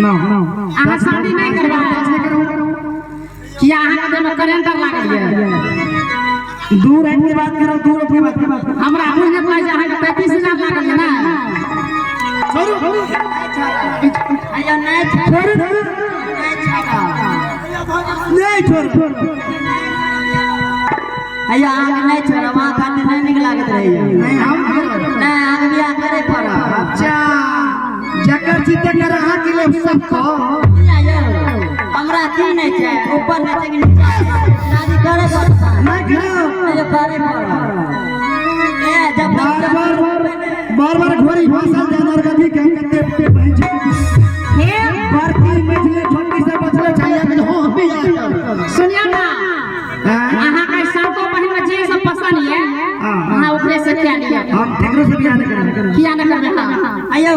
नो आहा शादी नहीं करवा कि आहा के देह में करेंटर लागल है दूर हट के बात करो, दूर हट के बात करो। हमरा मुंह में पाई आहा के 35,000 लागल है ना छोड़ो आया नहीं छोड़ो नहीं छोड़ो आया आहा नहीं छोड़ा वहां खाते नहीं निक लागत रही नहीं हम नहीं आगे बियाह करे पड़ा अच्छा जकर जीते कर रहा के लिए सबको हमरा की नहीं छै ऊपर नहीं छै नीचे शादी करे पड़ता नहीं करो ये करे पड़ा ए जब बार घोरी भाषा जानवर गति कह करते पे पहुंचे हे बरती मछली छोटी से बचले चाहिए कि हो भी सुनिया ना आहा के सातो बहन में जे सब पसंद है हां ओकरे से क्या लिया हम ठेकरो से बियाह नहीं करें किया न करबे हां आयो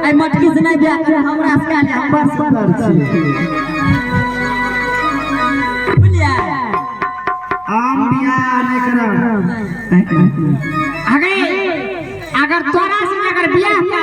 ए मटकी से नहीं बियाह करे हमरा से क्या हम बस कर छी बुलिया आम बियाह नहीं करें अगर तोरा से अगर बियाह किया